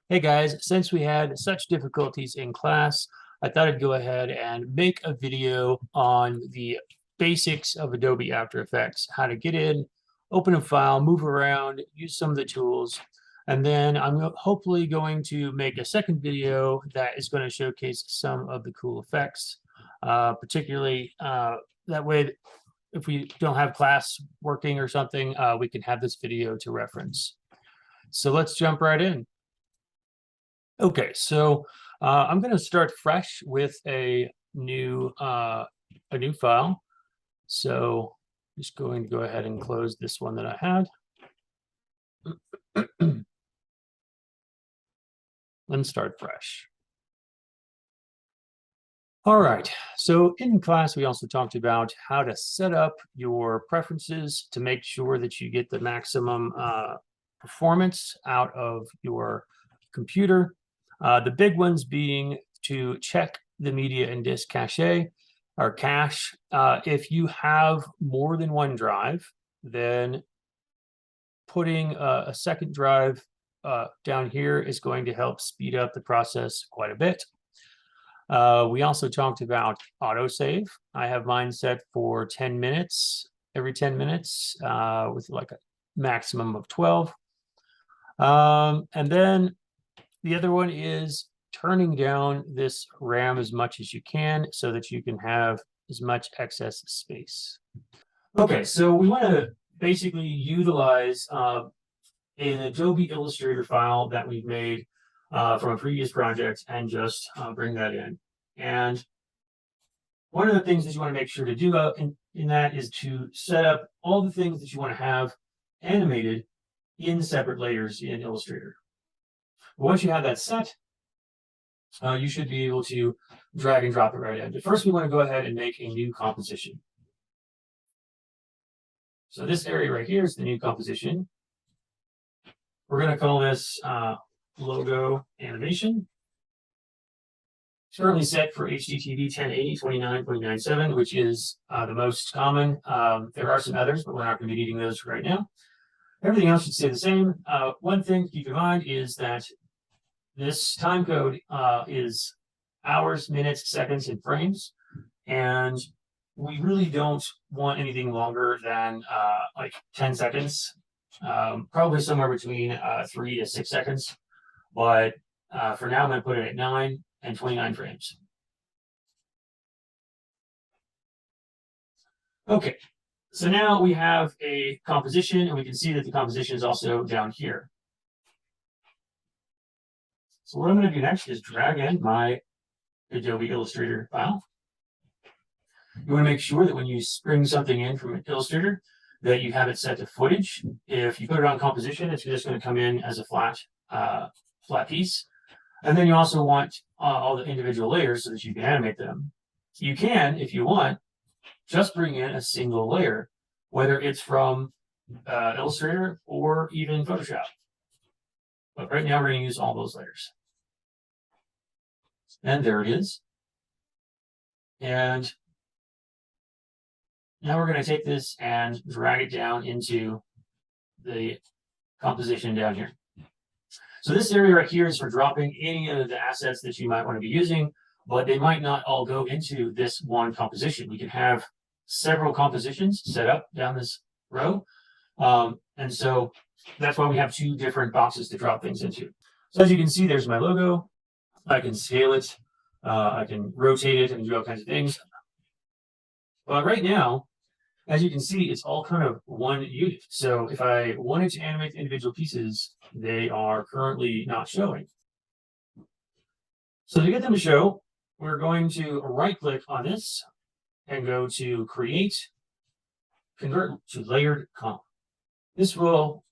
Hey guys, since we had such difficulties in class, I thought I'd go ahead and make a video on the basics of Adobe After Effects, how to get in, open a file, move around, use some of the tools. And then I'm hopefully going to make a second video that is going to showcase some of the cool effects, particularly that way if we don't have class working or something, we can have this video to reference. So let's jump right in. Okay, so I'm going to start fresh with a new file. So just going to go ahead and close this one that I had. And start fresh. All right, so in class, we also talked about how to set up your preferences to make sure that you get the maximum performance out of your computer. The big ones being to check the media and disk cache or cache. If you have more than one drive, then putting a second drive down here is going to help speed up the process quite a bit. We also talked about autosave. I have mine set for 10 minutes, every 10 minutes with like a maximum of 12. And then the other one is turning down this RAM as much as you can so that you can have as much excess space. Okay, so we want to basically utilize an Adobe Illustrator file that we've made from a previous project and just bring that in. And one of the things that you want to make sure to do in that is to set up all the things that you want to have animated in separate layers in Illustrator. Once you have that set, you should be able to drag and drop it right in. But first, we want to go ahead and make a new composition. So this area right here is the new composition. We're going to call this logo animation. It's currently set for HDTV 1080 29.97, which is the most common. There are some others, but we're not going to be needing those right now. Everything else should stay the same. One thing to keep in mind is that this time code is hours, minutes, seconds, and frames. And we really don't want anything longer than like 10 seconds, probably somewhere between 3 to 6 seconds. But for now, I'm going to put it at 9 and 29 frames. Okay, so now we have a composition, and we can see that the composition is also down here. So what I'm going to do next is drag in my Adobe Illustrator file. You want to make sure that when you bring something in from Illustrator, that you have it set to footage. If you put it on composition, it's just going to come in as a flat piece. And then you also want all the individual layers so that you can animate them. You can, if you want, just bring in a single layer, whether it's from Illustrator or even Photoshop. But right now we're going to use all those layers. And there it is. And now we're going to take this and drag it down into the composition down here. So this area right here is for dropping any of the assets that you might want to be using, but they might not all go into this one composition. We can have several compositions set up down this row. And so that's why we have two different boxes to drop things into. So as you can see, there's my logo. I can scale it. I can rotate it and do all kinds of things. But right now, as you can see, it's all kind of one unit. So if I wanted to animate the individual pieces, they are currently not showing. So to get them to show, we're going to right-click on this and go to Create, Convert to Layered Comp. This will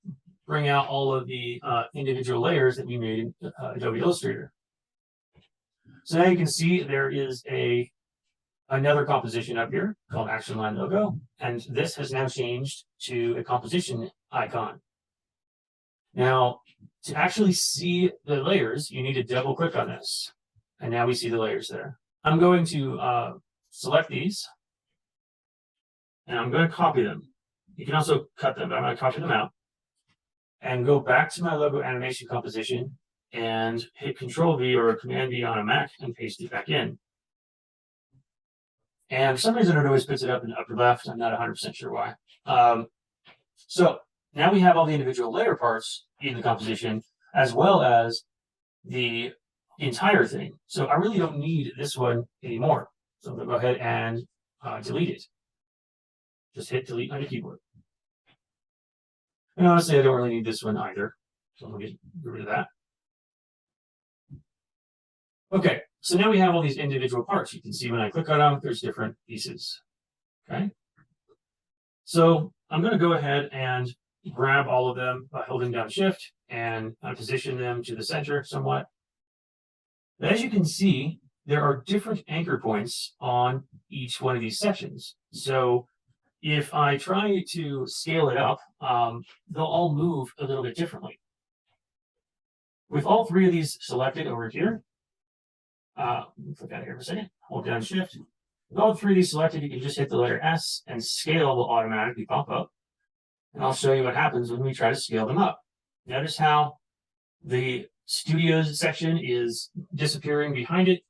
bring out all of the individual layers that we made in Adobe Illustrator. So now you can see there is another composition up here called Action Line Logo, and this has now changed to a composition icon. Now, to actually see the layers, you need to double click on this, and now we see the layers there. I'm going to select these, and I'm going to copy them. You can also cut them, but I'm going to copy them out and go back to my logo animation composition and hit Control V or Command V on a Mac and paste it back in. And for some reason, it always puts it up in the upper left. I'm not 100% sure why. So now we have all the individual layer parts in the composition, as well as the entire thing. So I really don't need this one anymore. So I'm going to go ahead and delete it. Just hit delete on the keyboard. And honestly, I don't really need this one either. So I'm going to get rid of that. Okay, so now we have all these individual parts. You can see when I click on them, there's different pieces. Okay. So I'm going to go ahead and grab all of them by holding down Shift and position them to the center somewhat. But as you can see, there are different anchor points on each one of these sections. So if I try to scale it up, they'll all move a little bit differently. With all three of these selected over here, click out of here for a second, hold down Shift. With all three of these selected, you can just hit the letter S and scale will automatically pop up. And I'll show you what happens when we try to scale them up. Notice how the Studios section is disappearing behind it,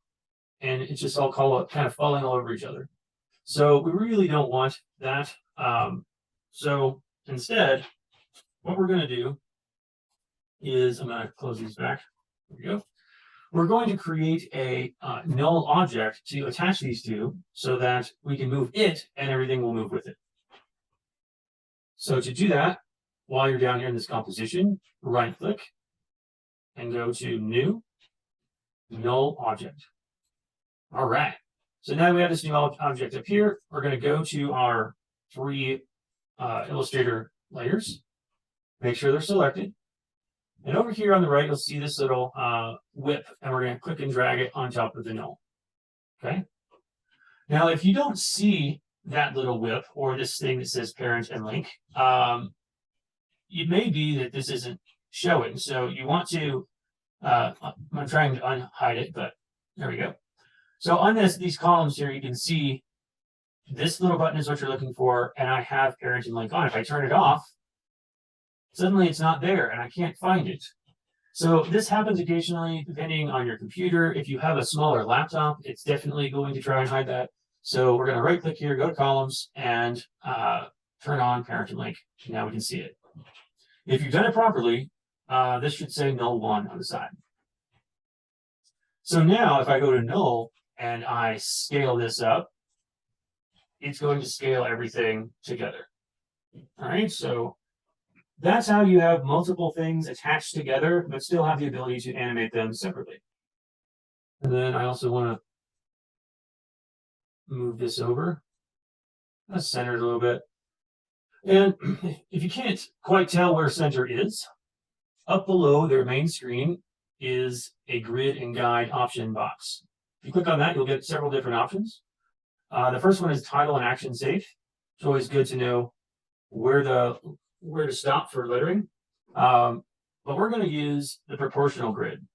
and it's just all kind of falling all over each other. So we really don't want that. So instead, what we're going to do is, I'm going to close these back. There we go. We're going to create a null object to attach these to so that we can move it and everything will move with it. So to do that, while you're down here in this composition, right click and go to New, Null Object. All right. So now we have this new object up here. We're going to go to our three Illustrator layers, make sure they're selected. And over here on the right, you'll see this little whip, and we're going to click and drag it on top of the null. Okay. Now, if you don't see that little whip or this thing that says parent and link, it may be that this isn't showing. So you want to, I'm trying to unhide it, but there we go. So on these columns here, you can see this little button is what you're looking for, and I have parent and link on. If I turn it off, suddenly it's not there and I can't find it. So this happens occasionally depending on your computer. If you have a smaller laptop, it's definitely going to try and hide that. So we're going to right click here, go to columns, and turn on parent and link. Now we can see it. If you've done it properly, this should say null 1 on the side. So now if I go to null and I scale this up, it's going to scale everything together. All right, so that's how you have multiple things attached together, but still have the ability to animate them separately. And then I also want to move this over. Let's center it a little bit. And if you can't quite tell where center is, up below their main screen is a grid and guide option box. If you click on that, you'll get several different options. The first one is title and action safe. It's always good to know where to stop for lettering. But we're going to use the proportional grid.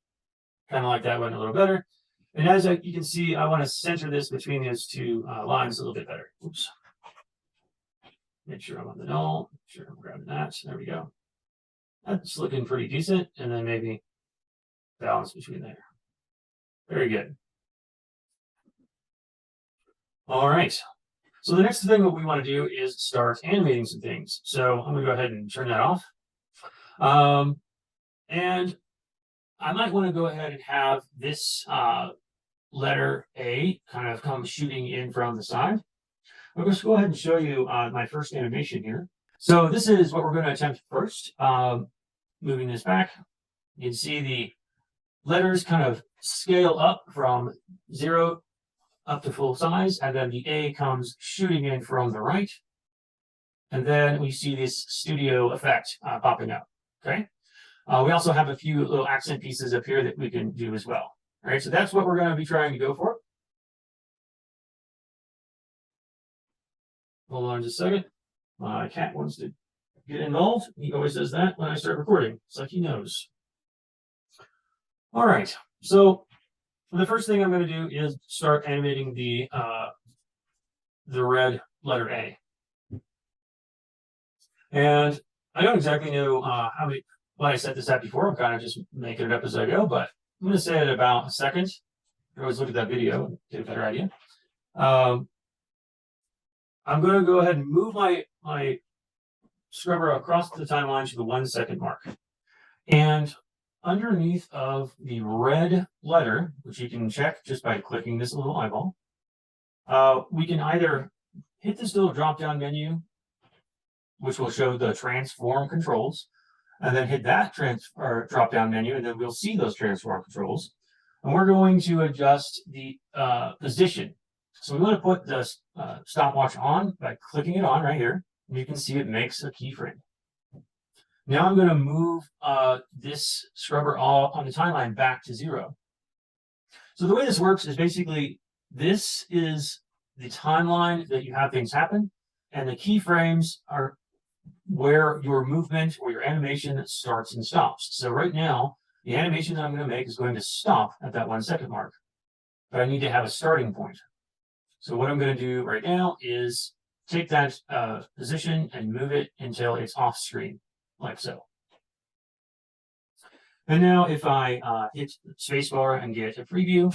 Kind of like that one a little better. And as you can see, I want to center this between those two lines a little bit better. Oops. Make sure I'm on the null. Make sure I'm grabbing that. There we go. That's looking pretty decent. And then maybe balance between there. Very good. All right. So the next thing that we want to do is start animating some things. So I'm going to go ahead and turn that off. And I might want to go ahead and have this letter A kind of come shooting in from the side. I'll just go ahead and show you my first animation here. So this is what we're going to attempt first. Moving this back, you can see the letters kind of scale up from 0 up to full size, and then the A comes shooting in from the right. And then we see this studio effect popping up, okay? We also have a few little accent pieces up here that we can do as well. All right, so that's what we're going to be trying to go for. Hold on just a second. My cat wants to get involved. He always does that when I start recording. It's like he knows. All right, so the first thing I'm going to do is start animating the red letter A. And I don't exactly know how Well, I set this up before. I'm kind of just making it up as I go, but I'm going to set it about a second. You can always look at that video and get a better idea. I'm going to go ahead and move my scrubber across the timeline to the 1 second mark. And underneath of the red letter, which you can check just by clicking this little eyeball, we can either hit this little drop-down menu, which will show the transform controls, and then hit that drop-down menu, and then we'll see those transform controls. And we're going to adjust the position. So we want to put the stopwatch on by clicking it on right here. And you can see it makes a keyframe. Now I'm going to move this scrubber all on the timeline back to 0. So the way this works is basically this is the timeline that you have things happen, and the keyframes are where your movement or your animation starts and stops. So right now, the animation that I'm going to make is going to stop at that 1 second mark, but I need to have a starting point. So what I'm going to do right now is take that position and move it until it's off screen, like so. And now if I hit spacebar and get a preview,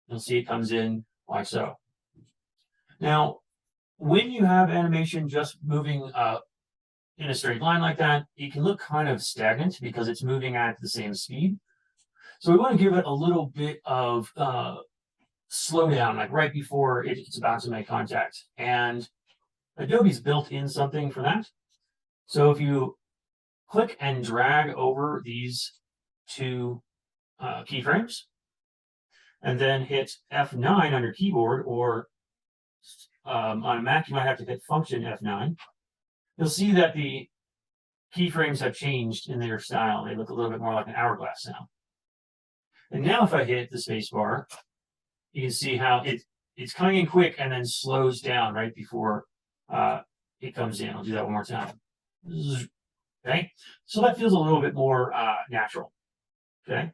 you'll see it comes in like so. Now, when you have animation just moving in a straight line like that, it can look kind of stagnant because it's moving at the same speed. So we want to give it a little bit of slowdown, like right before it's about to make contact. And Adobe's built in something for that. So if you click and drag over these two keyframes, and then hit F9 on your keyboard, or on a Mac, you might have to hit Function F9. You'll see that the keyframes have changed in their style. They look a little bit more like an hourglass now. And now if I hit the space bar, you can see how it's coming in quick and then slows down right before it comes in. I'll do that one more time. Okay, so that feels a little bit more natural. Okay,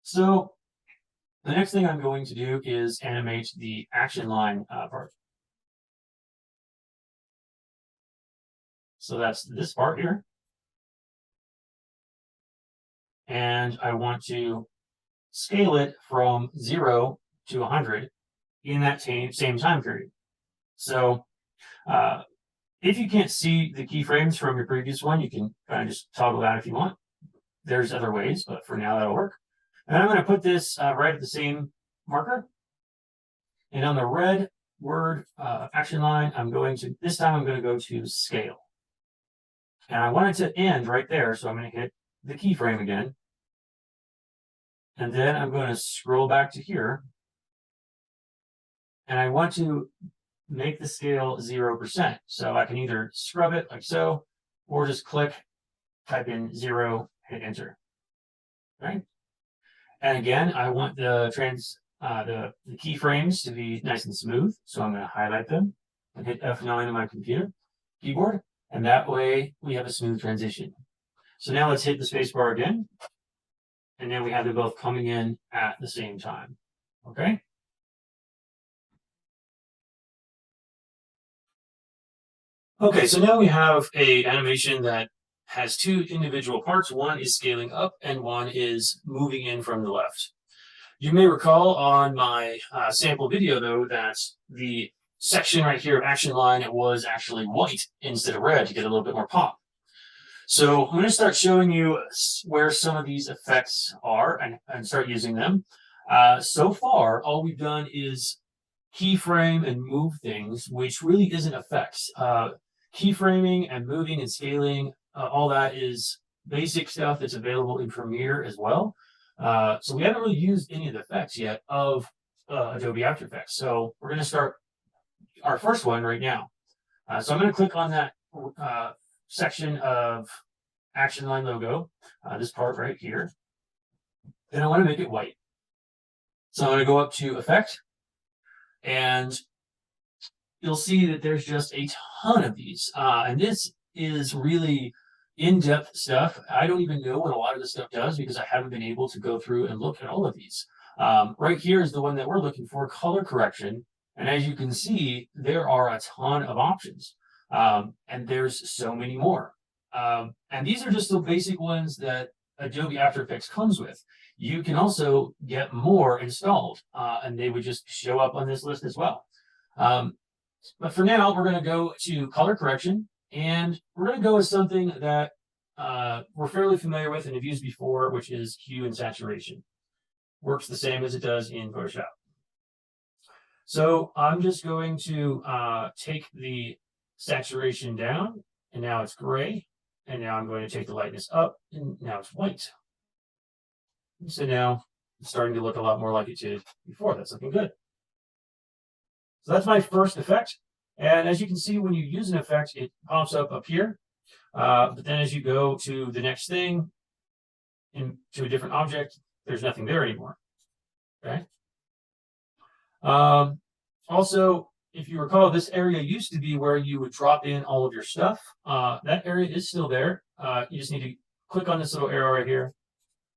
so the next thing I'm going to do is animate the action line part. So that's this part here. And I want to scale it from 0 to 100 in that same time period. So if you can't see the keyframes from your previous one, you can kind of just toggle that if you want. There's other ways, but for now that'll work. And I'm going to put this right at the same marker. And on the red word action line, this time I'm going to go to scale. And I want it to end right there, so I'm going to hit the keyframe again. And then I'm going to scroll back to here. And I want to make the scale 0%. So I can either scrub it like so, or just click, type in 0, hit enter. Right? And again, I want the keyframes to be nice and smooth. So I'm going to highlight them and hit F9 on my keyboard. And that way we have a smooth transition. So now let's hit the spacebar again. And then we have them both coming in at the same time. Okay. Okay, so now we have an animation that has two individual parts. One is scaling up and one is moving in from the left. You may recall on my sample video, though, that the section right here of action line, it was actually white instead of red to get a little bit more pop. So I'm going to start showing you where some of these effects are and start using them. So far, all we've done is keyframe and move things, which really isn't effects. Keyframing and moving and scaling, all that is basic stuff that's available in Premiere as well. So we haven't really used any of the effects yet of Adobe After Effects. So we're going to start our first one right now. So I'm going to click on that section of action line logo, this part right here. And I want to make it white. So I'm going to go up to Effect, and you'll see that there's just a ton of these. And this is really in-depth stuff. I don't even know what a lot of this stuff does because I haven't been able to go through and look at all of these. Right here is the one that we're looking for, color correction. And as you can see, there are a ton of options. And there's so many more. And these are just the basic ones that Adobe After Effects comes with. You can also get more installed, and they would just show up on this list as well. But for now, we're going to go to color correction, and we're going to go with something that we're fairly familiar with and have used before, which is hue and saturation. Works the same as it does in Photoshop. So I'm just going to take the saturation down, and now it's gray. And now I'm going to take the lightness up, and now it's white. So now it's starting to look a lot more like it did before. That's looking good. So that's my first effect. And as you can see, when you use an effect, it pops up here. But then as you go to the next thing, into a different object, there's nothing there anymore. Okay. Also, if you recall, this area used to be where you would drop in all of your stuff. That area is still there. You just need to click on this little arrow right here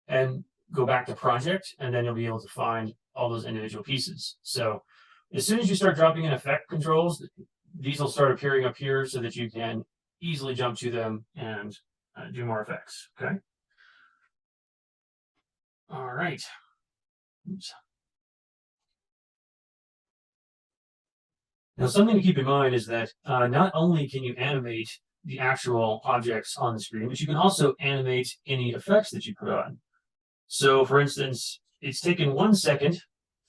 and go back to project, and then you'll be able to find all those individual pieces. So as soon as you start dropping in effect controls, these will start appearing up here so that you can easily jump to them and do more effects. Okay. All right. Oops. Now, something to keep in mind is that not only can you animate the actual objects on the screen, but you can also animate any effects that you put on. So, for instance, it's taken 1 second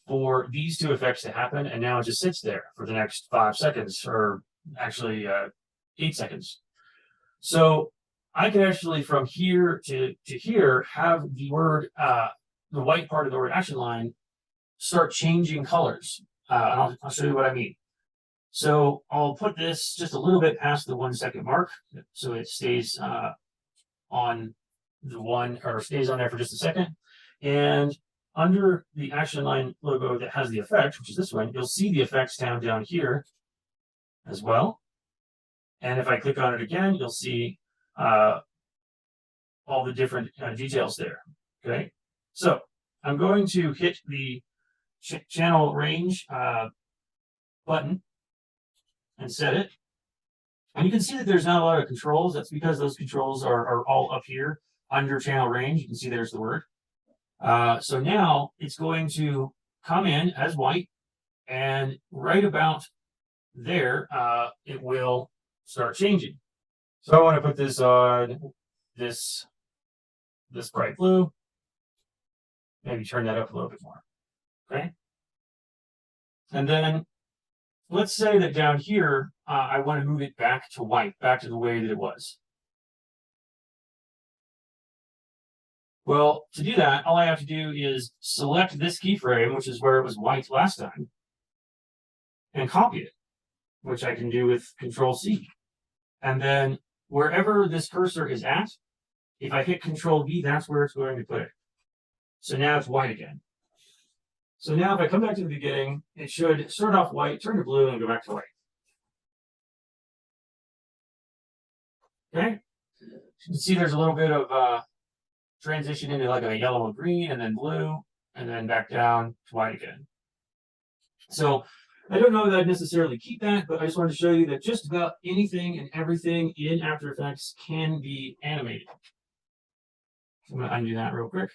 for these two effects to happen, and now it just sits there for the next 5 seconds, or actually 8 seconds. So I can actually, from here to here, have the word, the white part of the word action line start changing colors. And I'll show you what I mean. So I'll put this just a little bit past the 1 second mark, so it stays on the one, or stays on there for just a second. And under the action line logo that has the effect, which is this one, you'll see the effects down here as well. And if I click on it again, you'll see all the different details there. Okay, so I'm going to hit the channel range button and set it. And you can see that there's not a lot of controls. That's because those controls are all up here under channel range. You can see there's the word. So now it's going to come in as white, and right about there, it will start changing. So I want to put this on this bright blue. Maybe turn that up a little bit more. Okay. And then let's say that down here, I want to move it back to white, back to the way that it was. Well, to do that, all I have to do is select this keyframe, which is where it was white last time, and copy it, which I can do with Control-C. And then wherever this cursor is at, if I hit Control-V, that's where it's going to put it. So now it's white again. So now if I come back to the beginning, it should start off white, turn to blue, and go back to white. Okay? You can see there's a little bit of transition into like a yellow and green, and then blue, and then back down to white again. So I don't know that I'd necessarily keep that, but I just wanted to show you that just about anything and everything in After Effects can be animated. So I'm going to undo that real quick.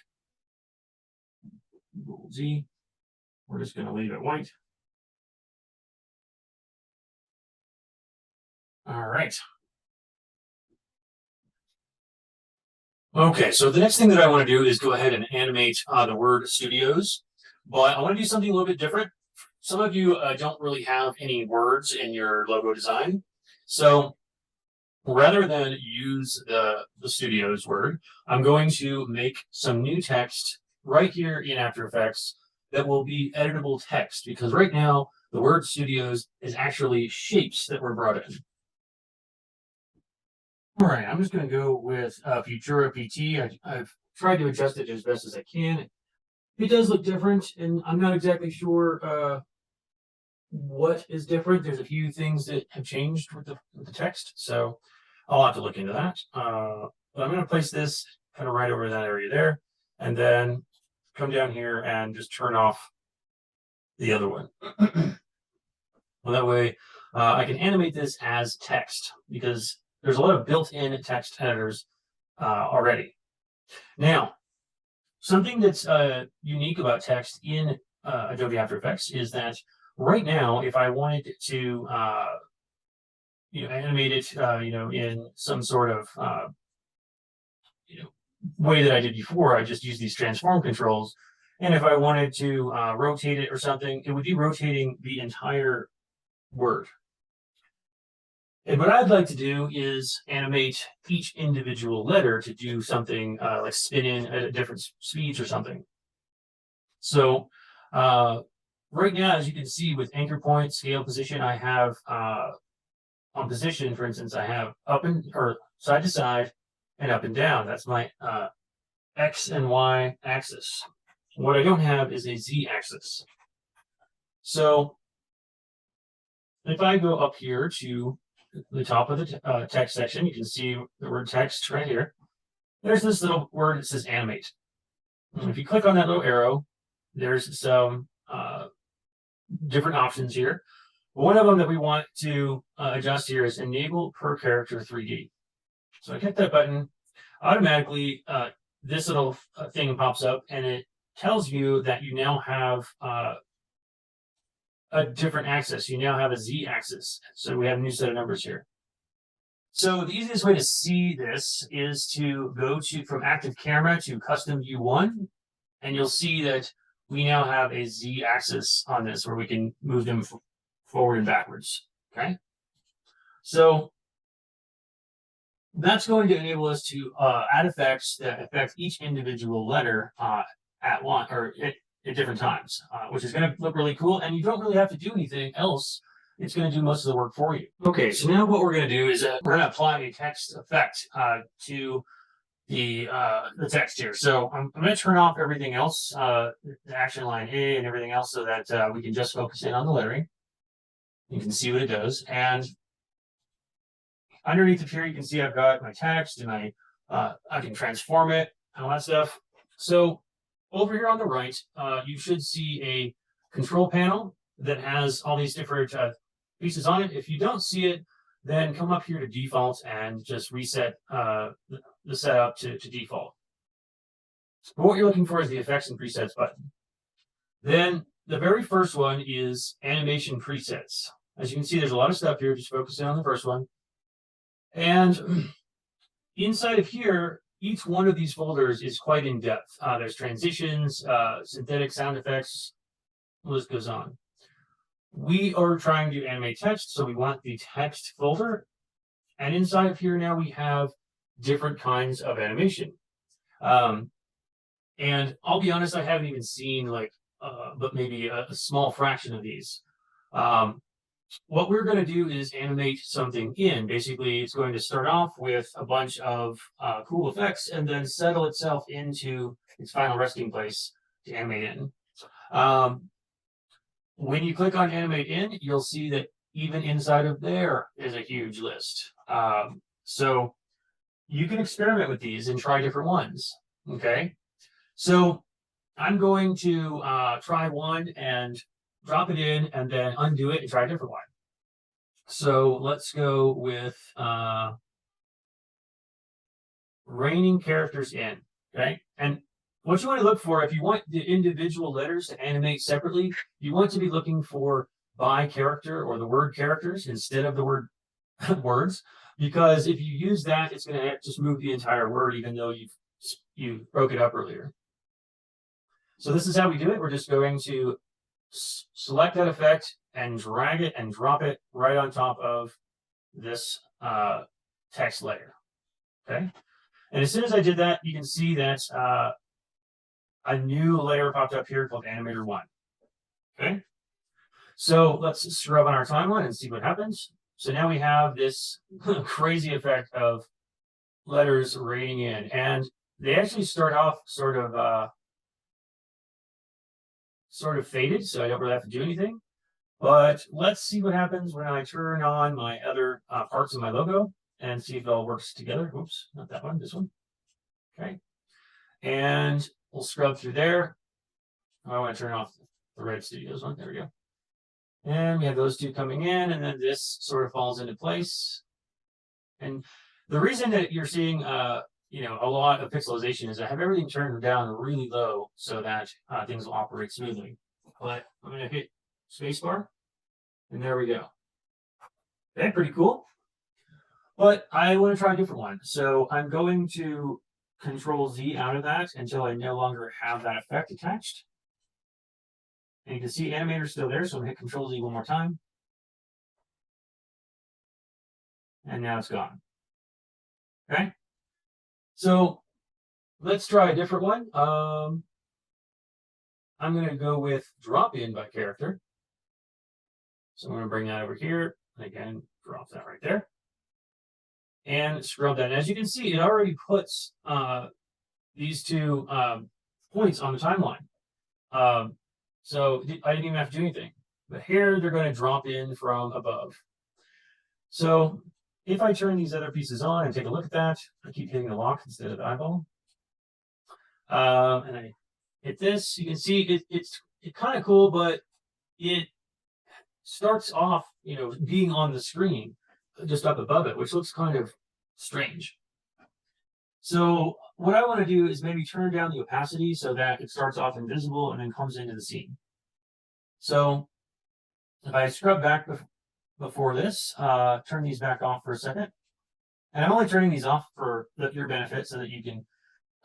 Control-Z. We're just going to leave it white. All right. Okay, so the next thing that I want to do is go ahead and animate the word studios, but I want to do something a little bit different. Some of you don't really have any words in your logo design. So rather than use the studios word, I'm going to make some new text right here in After Effects that will be editable text, because right now the word studios is actually shapes that were brought in. All right, I'm just going to go with Futura PT. I've tried to adjust it as best as I can. It does look different, and I'm not exactly sure what is different. There's a few things that have changed with the text, so I'll have to look into that. But I'm going to place this kind of right over that area there, and then come down here and just turn off the other one. Well, that way I can animate this as text, because there's a lot of built-in text editors already. Now, something that's unique about text in Adobe After Effects is that right now, if I wanted to animate it in some sort of way that I did before, I just use these transform controls. And if I wanted to rotate it or something, it would be rotating the entire word. And what I'd like to do is animate each individual letter to do something like spin in at different speeds or something. So right now, as you can see with anchor point, scale, position, I have on position, for instance, I have up and or side to side and up and down. That's my X and Y axis. What I don't have is a Z axis. So if I go up here to the top of the text section, you can see the word text right here. There's this little word that says animate. And if you click on that little arrow, there's some different options here. One of them that we want to adjust here is enable per character 3D. So I hit that button, automatically this little thing pops up and it tells you that you now have a different axis. You now have a Z axis. So we have a new set of numbers here. So the easiest way to see this is to go from active camera to custom view 1, and you'll see that we now have a Z axis on this where we can move them forward and backwards. Okay. So that's going to enable us to add effects that affect each individual letter at once or at different times, which is going to look really cool. And you don't really have to do anything else. It's going to do most of the work for you. Okay, so now what we're going to do is we're going to apply a text effect to the text here. So I'm going to turn off everything else, the action line A and everything else, so that we can just focus in on the lettering. You can see what it does. And underneath of here, you can see I've got my text and I can transform it and all that stuff. So over here on the right, you should see a control panel that has all these different pieces on it. If you don't see it, then come up here to default and just reset the setup to default. But what you're looking for is the effects and presets button. Then the very first one is animation presets. As you can see, there's a lot of stuff here. Just focusing on the first one. And inside of here, each one of these folders is quite in depth. There's transitions, synthetic sound effects, the list goes on. We are trying to animate text, so we want the text folder. And inside of here now we have different kinds of animation. And I'll be honest, I haven't even seen but maybe a small fraction of these. What we're going to do is animate something in. Basically, it's going to start off with a bunch of cool effects and then settle itself into its final resting place to animate in. When you click on animate in, you'll see that even inside of there is a huge list. So you can experiment with these and try different ones. Okay. So I'm going to try one and drop it in and then undo it and try a different one. So let's go with raining characters in. Okay. And what you want to look for, if you want the individual letters to animate separately, you want to be looking for by character or the word characters instead of the word words, because if you use that, it's going to just move the entire word, even though you broke it up earlier. So this is how we do it. We're just going to select that effect and drag it and drop it right on top of this text layer. Okay. And as soon as I did that, you can see that a new layer popped up here called Animator 1. Okay. So let's scrub on our timeline and see what happens. So now we have this crazy effect of letters raining in, and they actually start off sort of faded, so I don't really have to do anything. But let's see what happens when I turn on my other parts of my logo and see if it all works together. Oops, not that one, this one. Okay. And we'll scrub through there. I want to turn off the Red Studios one. There we go. And we have those two coming in, and then this sort of falls into place. And the reason that you're seeing a lot of pixelization is I have everything turned down really low so that things will operate smoothly. But I'm going to hit spacebar, and there we go. Okay, pretty cool. But I want to try a different one. So I'm going to Control Z out of that until I no longer have that effect attached. And you can see animator's still there, so I'm going to hit Control Z one more time. And now it's gone. Okay. So let's try a different one. I'm going to go with drop in by character. So I'm going to bring that over here. And again, drop that right there. And scrub that. And as you can see, it already puts these two points on the timeline. So I didn't even have to do anything. But here they're going to drop in from above. So if I turn these other pieces on and take a look at that, I keep hitting the lock instead of the eyeball. And I hit this, you can see it's kind of cool, but it starts off, being on the screen just up above it, which looks kind of strange. So what I want to do is maybe turn down the opacity so that it starts off invisible and then comes into the scene. So if I scrub back before this, turn these back off for a second. And I'm only turning these off for your benefit so that you can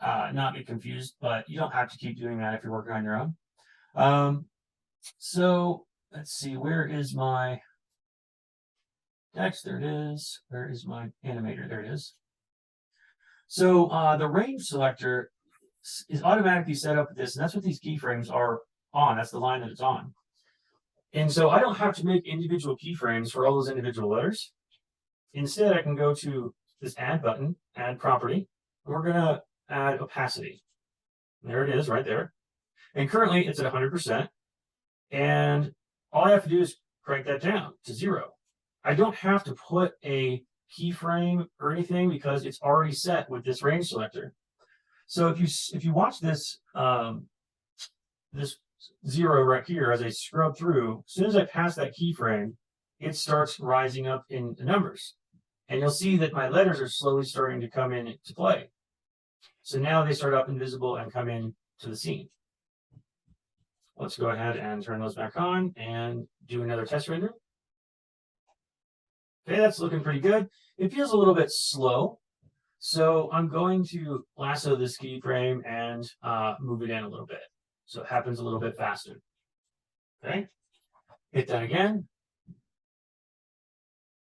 not get confused, but you don't have to keep doing that if you're working on your own. So let's see, where is my text? There it is. Where is my animator? There it is. So the range selector is automatically set up with this, and that's what these keyframes are on. That's the line that it's on. And so I don't have to make individual keyframes for all those individual letters. Instead, I can go to this add button, add property, and we're going to add opacity. There it is right there. And currently it's at 100%. And all I have to do is crank that down to 0. I don't have to put a keyframe or anything because it's already set with this range selector. So if you watch this this 0 right here as I scrub through, as soon as I pass that keyframe, it starts rising up in the numbers. And you'll see that my letters are slowly starting to come into play. So now they start up invisible and come in to the scene. Let's go ahead and turn those back on and do another test render. Okay, that's looking pretty good. It feels a little bit slow. So I'm going to lasso this keyframe and move it in a little bit. So it happens a little bit faster. Okay, hit that again.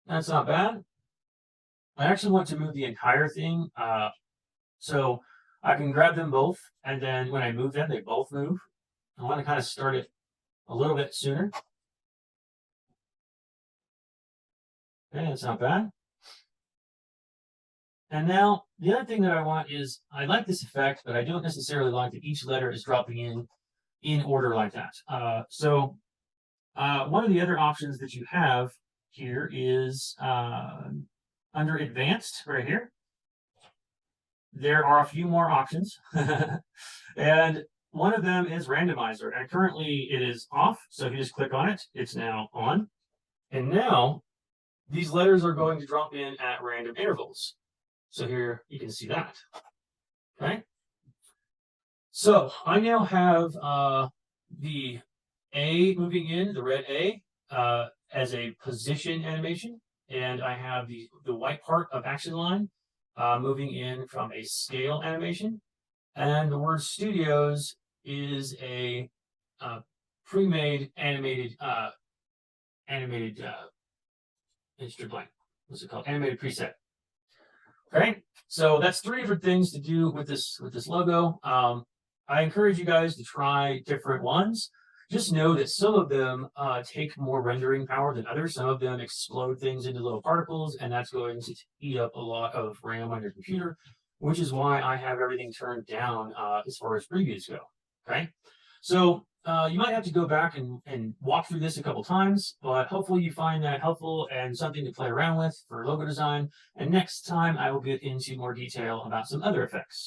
That's not bad. I actually want to move the entire thing. So I can grab them both, and then when I move them, they both move. I want to kind of start it a little bit sooner. Okay, that's not bad. And now the other thing that I want is I like this effect, but I don't necessarily like that each letter is dropping in order like that. So one of the other options that you have here is under advanced right here. There are a few more options. And one of them is randomizer. And currently it is off. So if you just click on it, it's now on. And now these letters are going to drop in at random intervals. So here you can see that. Okay. So I now have the A moving in, the red A, as a position animation. And I have the white part of action line moving in from a scale animation. And the word studios is a pre-made animated what's it called? Animated preset. Okay, so that's 3 different things to do with this logo. I encourage you guys to try different ones. Just know that some of them take more rendering power than others. Some of them explode things into little particles, and that's going to eat up a lot of RAM on your computer, which is why I have everything turned down as far as previews go. Okay, so you might have to go back and walk through this a couple times, but hopefully you find that helpful and something to play around with for logo design. And next time I will get into more detail about some other effects.